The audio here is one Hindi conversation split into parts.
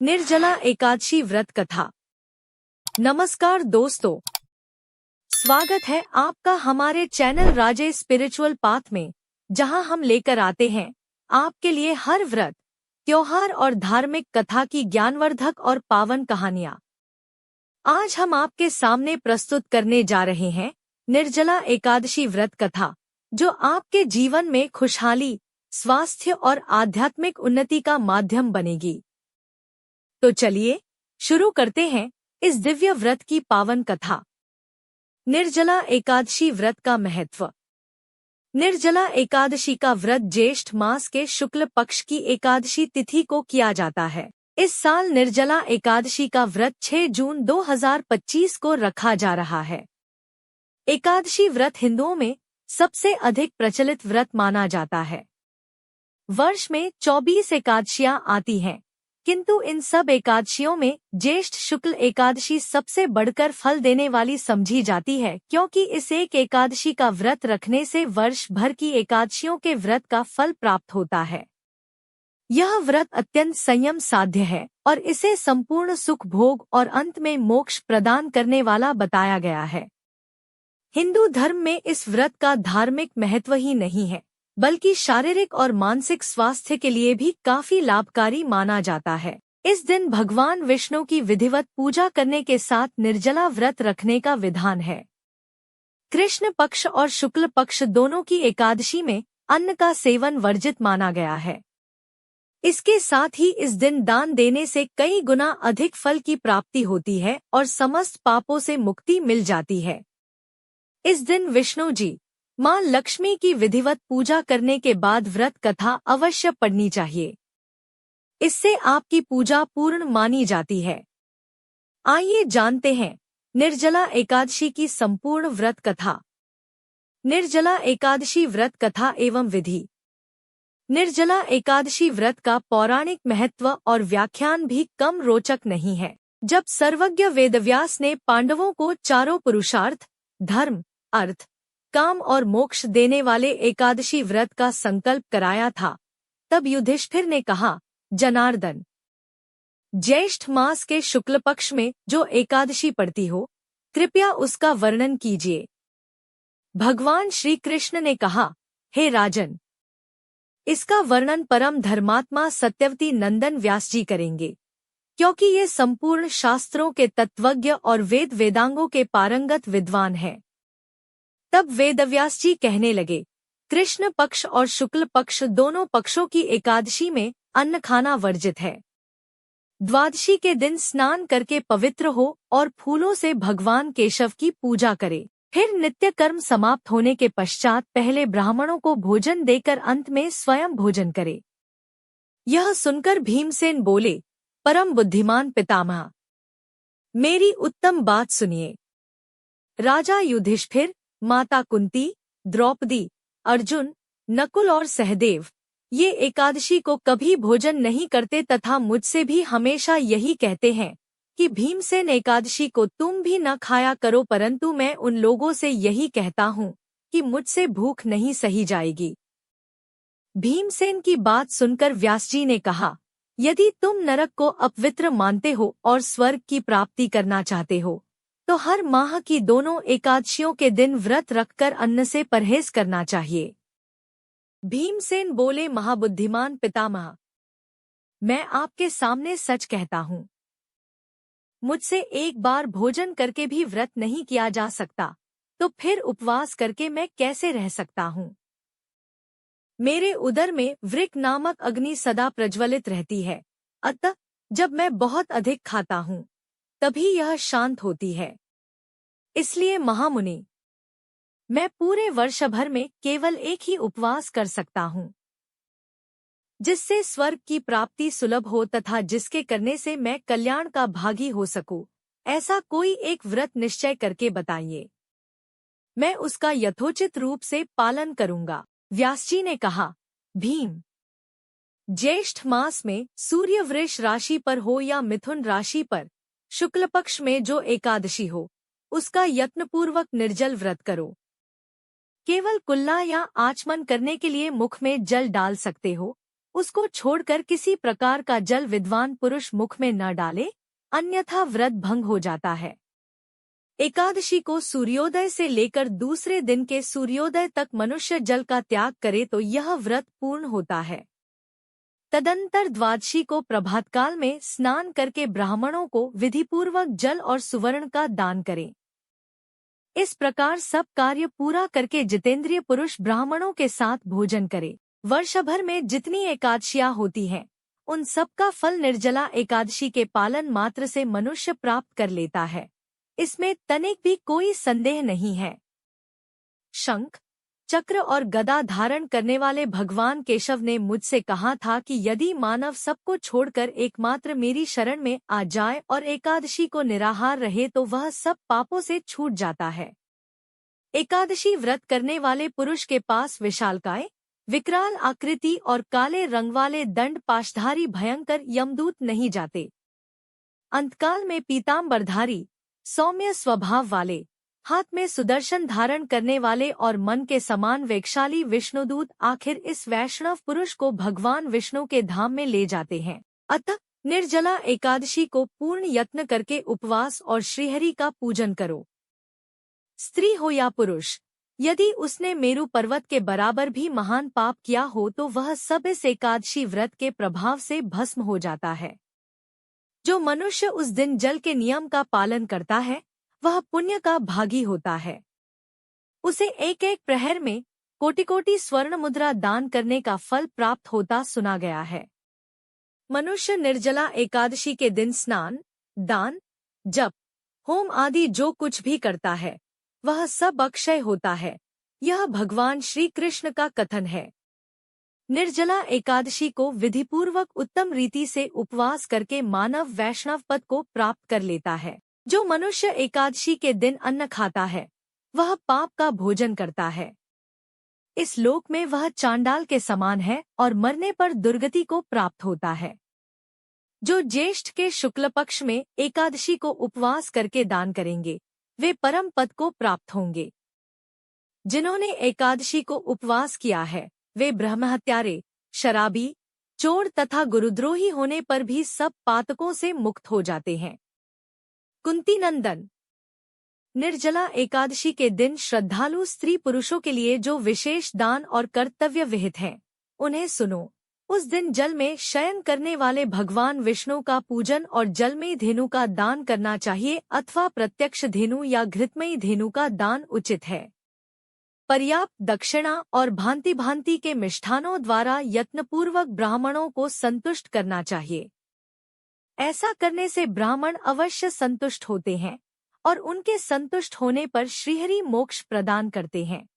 निर्जला एकादशी व्रत कथा। नमस्कार दोस्तों, स्वागत है आपका हमारे चैनल राजे स्पिरिचुअल पाथ में, जहां हम लेकर आते हैं आपके लिए हर व्रत, त्योहार और धार्मिक कथा की ज्ञानवर्धक और पावन कहानियां। आज हम आपके सामने प्रस्तुत करने जा रहे हैं निर्जला एकादशी व्रत कथा, जो आपके जीवन में खुशहाली, स्वास्थ्य और आध्यात्मिक उन्नति का माध्यम बनेगी। तो चलिए शुरू करते हैं इस दिव्य व्रत की पावन कथा। निर्जला एकादशी व्रत का महत्व। निर्जला एकादशी का व्रत ज्येष्ठ मास के शुक्ल पक्ष की एकादशी तिथि को किया जाता है। इस साल निर्जला एकादशी का व्रत 6 जून 2025 को रखा जा रहा है। एकादशी व्रत हिंदुओं में सबसे अधिक प्रचलित व्रत माना जाता है। वर्ष में 24 एकादशियां आती हैं, किंतु इन सब एकादशियों में ज्येष्ठ शुक्ल एकादशी सबसे बढ़कर फल देने वाली समझी जाती है, क्योंकि इस एक एकादशी का व्रत रखने से वर्ष भर की एकादशियों के व्रत का फल प्राप्त होता है। यह व्रत अत्यंत संयम साध्य है और इसे संपूर्ण सुख भोग और अंत में मोक्ष प्रदान करने वाला बताया गया है। हिंदू धर्म में इस व्रत का धार्मिक महत्व ही नहीं है, बल्कि शारीरिक और मानसिक स्वास्थ्य के लिए भी काफी लाभकारी माना जाता है। इस दिन भगवान विष्णु की विधिवत पूजा करने के साथ निर्जला व्रत रखने का विधान है। कृष्ण पक्ष और शुक्ल पक्ष दोनों की एकादशी में अन्न का सेवन वर्जित माना गया है। इसके साथ ही इस दिन दान देने से कई गुना अधिक फल की प्राप्ति होती है और समस्त पापों से मुक्ति मिल जाती है। इस दिन विष्णु जी, मां लक्ष्मी की विधिवत पूजा करने के बाद व्रत कथा अवश्य पढ़नी चाहिए। इससे आपकी पूजा पूर्ण मानी जाती है। आइए जानते हैं निर्जला एकादशी की संपूर्ण व्रत कथा। निर्जला एकादशी व्रत कथा एवं विधि। निर्जला एकादशी व्रत का पौराणिक महत्व और व्याख्यान भी कम रोचक नहीं है। जब सर्वज्ञ वेदव्यास ने पांडवों को चारों पुरुषार्थ, धर्म, अर्थ, काम और मोक्ष देने वाले एकादशी व्रत का संकल्प कराया था, तब युधिष्ठिर ने कहा, जनार्दन, ज्येष्ठ मास के शुक्ल पक्ष में जो एकादशी पड़ती हो, कृपया उसका वर्णन कीजिए। भगवान श्री कृष्ण ने कहा, हे राजन, इसका वर्णन परम धर्मात्मा सत्यवती नंदन व्यास जी करेंगे, क्योंकि ये संपूर्ण शास्त्रों के तत्वज्ञ और वेदांगों के पारंगत विद्वान हैं। तब वेदव्यास जी कहने लगे, कृष्ण पक्ष और शुक्ल पक्ष दोनों पक्षों की एकादशी में अन्न खाना वर्जित है। द्वादशी के दिन स्नान करके पवित्र हो और फूलों से भगवान केशव की पूजा करे। फिर नित्य कर्म समाप्त होने के पश्चात पहले ब्राह्मणों को भोजन देकर अंत में स्वयं भोजन करे। यह सुनकर भीमसेन बोले, परम बुद्धिमान पितामह, मेरी उत्तम बात सुनिए। राजा युधिष्ठिर, माता कुंती, द्रौपदी, अर्जुन, नकुल और सहदेव ये एकादशी को कभी भोजन नहीं करते तथा मुझसे भी हमेशा यही कहते हैं कि भीमसेन एकादशी को तुम भी न खाया करो, परंतु मैं उन लोगों से यही कहता हूँ कि मुझसे भूख नहीं सही जाएगी। भीमसेन की बात सुनकर व्यासजी ने कहा, यदि तुम नरक को अपवित्र मानते हो और स्वर्ग की प्राप्ति करना चाहते हो, तो हर माह की दोनों एकादशियों के दिन व्रत रखकर अन्न से परहेज करना चाहिए। भीमसेन बोले, महाबुद्धिमान पितामह, मैं आपके सामने सच कहता हूँ, मुझसे एक बार भोजन करके भी व्रत नहीं किया जा सकता, तो फिर उपवास करके मैं कैसे रह सकता हूँ। मेरे उदर में वृक्क नामक अग्नि सदा प्रज्वलित रहती है, अतः जब मैं बहुत अधिक खाता हूँ तभी यह शांत होती है। इसलिए महामुनि, मैं पूरे वर्ष भर में केवल एक ही उपवास कर सकता हूँ, जिससे स्वर्ग की प्राप्ति सुलभ हो तथा जिसके करने से मैं कल्याण का भागी हो सकूं। ऐसा कोई एक व्रत निश्चय करके बताइए, मैं उसका यथोचित रूप से पालन करूंगा। व्यासजी ने कहा, भीम, ज्येष्ठ मास में सूर्य वृष राशि पर हो या मिथुन राशि पर शुक्ल पक्ष में जो एकादशी हो, उसका यत्नपूर्वक निर्जल व्रत करो। केवल कुल्ला या आचमन करने के लिए मुख में जल डाल सकते हो, उसको छोड़कर किसी प्रकार का जल विद्वान पुरुष मुख में न डाले, अन्यथा व्रत भंग हो जाता है। एकादशी को सूर्योदय से लेकर दूसरे दिन के सूर्योदय तक मनुष्य जल का त्याग करे तो यह व्रत पूर्ण होता है। तदंतर द्वादशी को प्रभातकाल में स्नान करके ब्राह्मणों को विधिपूर्वक जल और सुवर्ण का दान करें। इस प्रकार सब कार्य पूरा करके जितेंद्रिय पुरुष ब्राह्मणों के साथ भोजन करे। वर्ष भर में जितनी एकादशियां होती हैं, उन सब का फल निर्जला एकादशी के पालन मात्र से मनुष्य प्राप्त कर लेता है, इसमें तनिक भी कोई संदेह नहीं है। शंख, चक्र और गदा धारण करने वाले भगवान केशव ने मुझसे कहा था कि यदि मानव सबको छोड़कर एकमात्र मेरी शरण में आ जाए और एकादशी को निराहार रहे तो वह सब पापों से छूट जाता है। एकादशी व्रत करने वाले पुरुष के पास विशालकाय, विकराल आकृति और काले रंग वाले दंड पाशधारी भयंकर यमदूत नहीं जाते। अंतकाल में पीताम्बरधारी, सौम्य स्वभाव वाले, हाथ में सुदर्शन धारण करने वाले और मन के समान वेगशाली विष्णुदूत आखिर इस वैष्णव पुरुष को भगवान विष्णु के धाम में ले जाते हैं। अतः निर्जला एकादशी को पूर्ण यत्न करके उपवास और श्रीहरि का पूजन करो। स्त्री हो या पुरुष, यदि उसने मेरु पर्वत के बराबर भी महान पाप किया हो तो वह सब इस एकादशी व्रत के प्रभाव से भस्म हो जाता है। जो मनुष्य उस दिन जल के नियम का पालन करता है वह पुण्य का भागी होता है। उसे एक एक प्रहर में कोटि-कोटि स्वर्ण मुद्रा दान करने का फल प्राप्त होता सुना गया है। मनुष्य निर्जला एकादशी के दिन स्नान, दान, जप, होम आदि जो कुछ भी करता है वह सब अक्षय होता है। यह भगवान श्री कृष्ण का कथन है। निर्जला एकादशी को विधिपूर्वक उत्तम रीति से उपवास करके मानव वैष्णव पद को प्राप्त कर लेता है। जो मनुष्य एकादशी के दिन अन्न खाता है वह पाप का भोजन करता है। इस लोक में वह चांडाल के समान है और मरने पर दुर्गति को प्राप्त होता है। जो ज्येष्ठ के शुक्ल पक्ष में एकादशी को उपवास करके दान करेंगे वे परम पद को प्राप्त होंगे। जिन्होंने एकादशी को उपवास किया है वे ब्रह्महत्यारे, शराबी, चोर तथा गुरुद्रोही होने पर भी सब पातकों से मुक्त हो जाते हैं। कुंती नंदन, निर्जला एकादशी के दिन श्रद्धालु स्त्री पुरुषों के लिए जो विशेष दान और कर्तव्य विहित हैं, उन्हें सुनो। उस दिन जल में शयन करने वाले भगवान विष्णु का पूजन और जलमयी धेनु का दान करना चाहिए अथवा प्रत्यक्ष धेनु या घृतमयी धेनु का दान उचित है। पर्याप्त दक्षिणा और भांति भांति के मिष्ठानों द्वारा यत्नपूर्वक ब्राह्मणों को संतुष्ट करना चाहिए। ऐसा करने से ब्राह्मण अवश्य संतुष्ट होते हैं और उनके संतुष्ट होने पर श्रीहरि मोक्ष प्रदान करते हैं।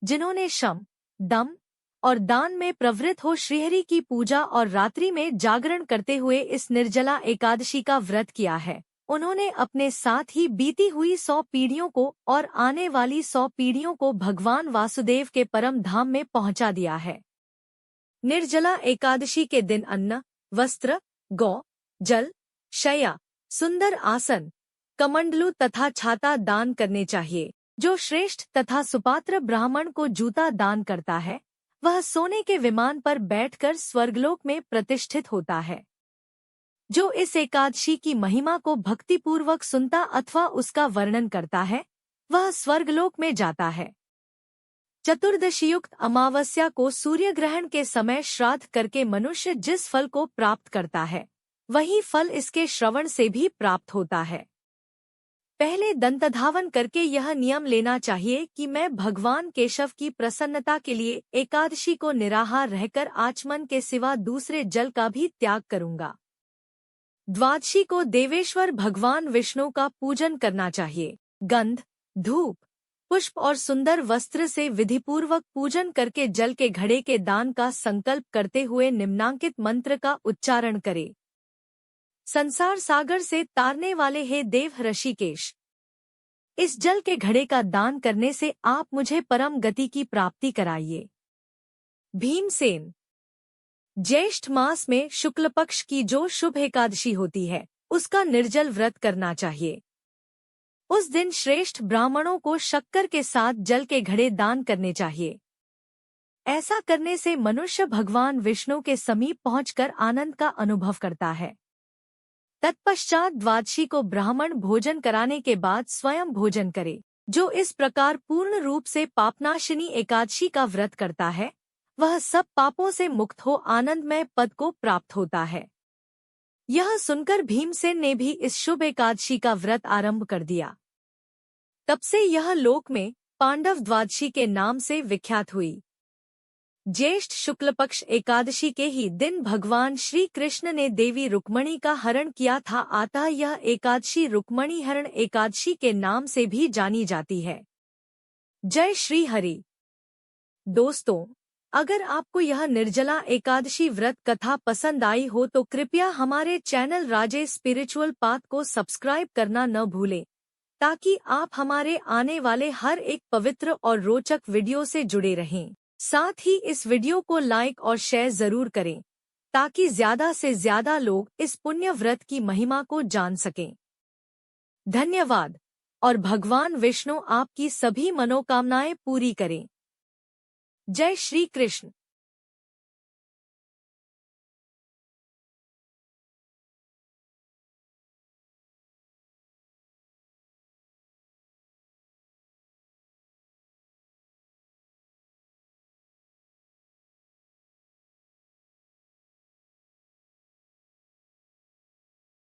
जिन्होंने शम, दम और दान में प्रवृत्त हो श्रीहरि की पूजा और रात्रि में जागरण करते हुए इस निर्जला एकादशी का व्रत किया है, उन्होंने अपने साथ ही बीती हुई 100 पीढ़ियों को और आने वाली 100 पीढ़ियों को भगवान वासुदेव के परम धाम में पहुंचा दिया है। निर्जला एकादशी के दिन अन्न, वस्त्र, गौ, जल, शय्या, सुंदर आसन, कमंडलू तथा छाता दान करने चाहिए। जो श्रेष्ठ तथा सुपात्र ब्राह्मण को जूता दान करता है वह सोने के विमान पर बैठकर स्वर्गलोक में प्रतिष्ठित होता है। जो इस एकादशी की महिमा को भक्तिपूर्वक सुनता अथवा उसका वर्णन करता है वह स्वर्गलोक में जाता है। चतुर्दशीयुक्त अमावस्या को सूर्य ग्रहण के समय श्राद्ध करके मनुष्य जिस फल को प्राप्त करता है वही फल इसके श्रवण से भी प्राप्त होता है। पहले दंतधावन करके यह नियम लेना चाहिए कि मैं भगवान केशव की प्रसन्नता के लिए एकादशी को निराहार रहकर आचमन के सिवा दूसरे जल का भी त्याग करूंगा। द्वादशी को देवेश्वर भगवान विष्णु का पूजन करना चाहिए। गंध, धूप, पुष्प और सुंदर वस्त्र से विधिपूर्वक पूजन करके जल के घड़े के दान का संकल्प करते हुए निम्नांकित मंत्र का उच्चारण करे। संसार सागर से तारने वाले हे देव ऋषिकेश, इस जल के घड़े का दान करने से आप मुझे परम गति की प्राप्ति कराइए। भीमसेन, ज्येष्ठ मास में शुक्ल पक्ष की जो शुभ एकादशी होती है उसका निर्जल व्रत करना चाहिए। उस दिन श्रेष्ठ ब्राह्मणों को शक्कर के साथ जल के घड़े दान करने चाहिए। ऐसा करने से मनुष्य भगवान विष्णु के समीप पहुंचकर आनंद का अनुभव करता है। तत्पश्चात द्वादशी को ब्राह्मण भोजन कराने के बाद स्वयं भोजन करे। जो इस प्रकार पूर्ण रूप से पापनाशिनी एकादशी का व्रत करता है, वह सब पापों से मुक्त हो आनंदमय पद को प्राप्त होता है। यह सुनकर भीमसेन ने भी इस शुभ एकादशी का व्रत आरंभ कर दिया। तब से यह लोक में पांडव द्वादशी के नाम से विख्यात हुई। ज्येष्ठ शुक्ल पक्ष एकादशी के ही दिन भगवान श्री कृष्ण ने देवी रुक्मणी का हरण किया था, अतः यह एकादशी रुक्मणी हरण एकादशी के नाम से भी जानी जाती है। जय श्री हरि। दोस्तों, अगर आपको यह निर्जला एकादशी व्रत कथा पसंद आई हो तो कृपया हमारे चैनल राजे स्पिरिचुअल पाथ को सब्सक्राइब करना न भूलें, ताकि आप हमारे आने वाले हर एक पवित्र और रोचक वीडियो से जुड़े रहें। साथ ही इस वीडियो को लाइक और शेयर जरूर करें, ताकि ज्यादा से ज्यादा लोग इस पुण्य व्रत की महिमा को जान सकें। धन्यवाद और भगवान विष्णु आपकी सभी मनोकामनाएं पूरी करें। जय श्री कृष्ण।